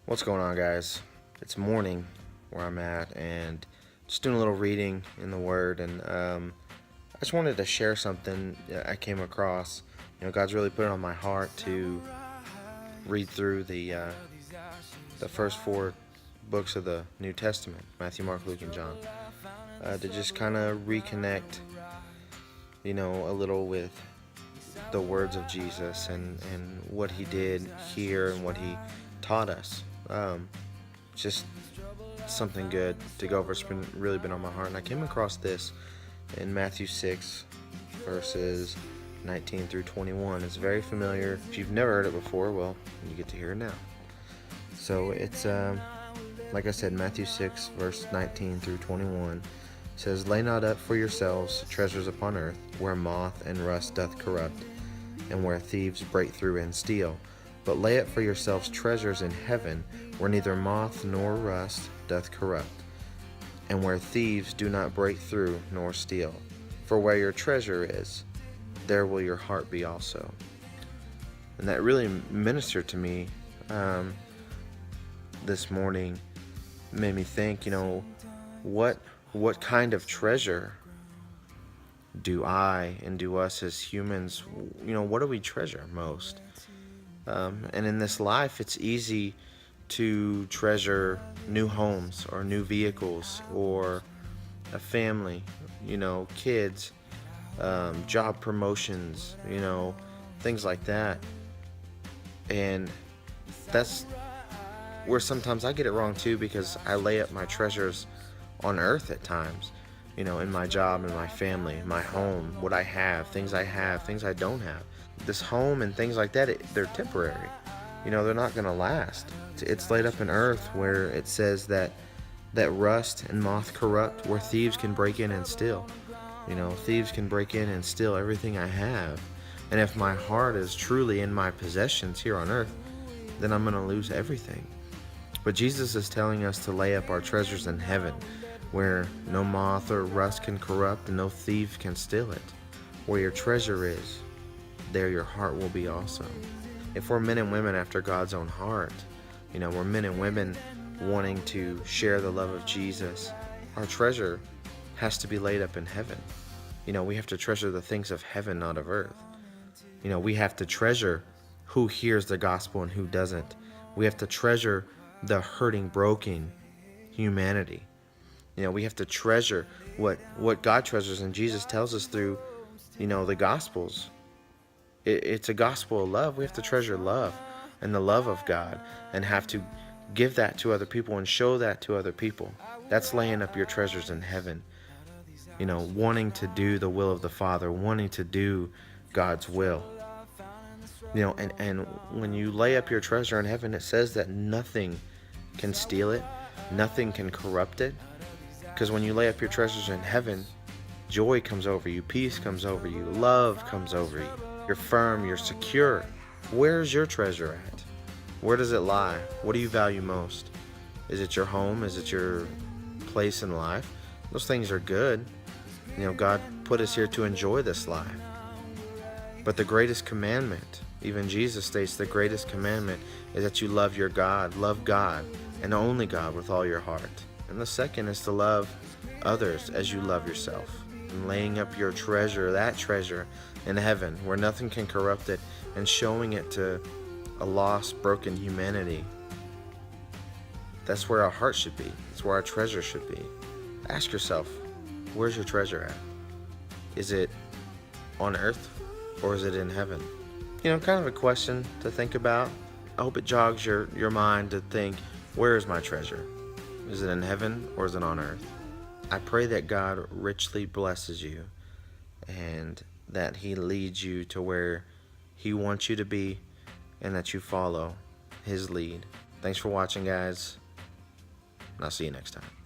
What's going on, guys? It's morning where I'm at, and just doing a little reading in the Word, and I just wanted to share something I came across. God's really put it on my heart to read through the first four books of the New Testament: Matthew, Mark, Luke, and John, to just kind of reconnect, a little with the words of Jesus and what He did here and what He taught us. Just something good to go over. It's really been on my heart, and I came across this in Matthew 6 verses 19 through 21. It's very familiar. If you've never heard it before, well, you get to hear it now. So it's like I said, Matthew 6 verse 19 through 21 says, "Lay not up for yourselves treasures upon earth, where moth and rust doth corrupt, and where thieves break through and steal. But lay up for yourselves treasures in heaven, where neither moth nor rust doth corrupt, and where thieves do not break through nor steal. For where your treasure is, there will your heart be also." And that really ministered to me this morning. Made me think, what kind of treasure do I and do us as humans, what do we treasure most? And in this life, it's easy to treasure new homes or new vehicles or a family, kids, job promotions, things like that. And that's where sometimes I get it wrong too, because I lay up my treasures on earth at times, in my job, in my family, my home, what I have, things I don't have. This home and things like that, they're temporary. They're not going to last. It's laid up in earth where it says that rust and moth corrupt, where thieves can break in and steal. Thieves can break in and steal everything I have. And if my heart is truly in my possessions here on earth, then I'm going to lose everything. But Jesus is telling us to lay up our treasures in heaven, where no moth or rust can corrupt and no thief can steal it. Where your treasure is, there your heart will be also. If we're men and women after God's own heart, we're men and women wanting to share the love of Jesus, our treasure has to be laid up in heaven. We have to treasure the things of heaven, not of earth. We have to treasure who hears the gospel and who doesn't. We have to treasure the hurting, broken humanity. We have to treasure what God treasures, and Jesus tells us through, the Gospels. It's a gospel of love. We have to treasure love and the love of God, and have to give that to other people and show that to other people. That's laying up your treasures in heaven. Wanting to do the will of the Father, wanting to do God's will. And when you lay up your treasure in heaven, it says that nothing can steal it, nothing can corrupt it. Because when you lay up your treasures in heaven, joy comes over you, peace comes over you, love comes over you. You're firm, you're secure. Where's your treasure at? Where does it lie? What do you value most? Is it your home? Is it your place in life? Those things are good. God put us here to enjoy this life. But the greatest commandment, even Jesus states the greatest commandment, is that you love your God. Love God and only God with all your heart. And the second is to love others as you love yourself. And laying up your treasure, that treasure, in heaven, where nothing can corrupt it, and showing it to a lost, broken humanity. That's where our heart should be. That's where our treasure should be. Ask yourself, where's your treasure at? Is it on earth, or is it in heaven? Kind of a question to think about. I hope it jogs your mind to think, where is my treasure? Is it in heaven, or is it on earth? I pray that God richly blesses you, and that He leads you to where He wants you to be, and that you follow His lead. Thanks for watching, guys, and I'll see you next time.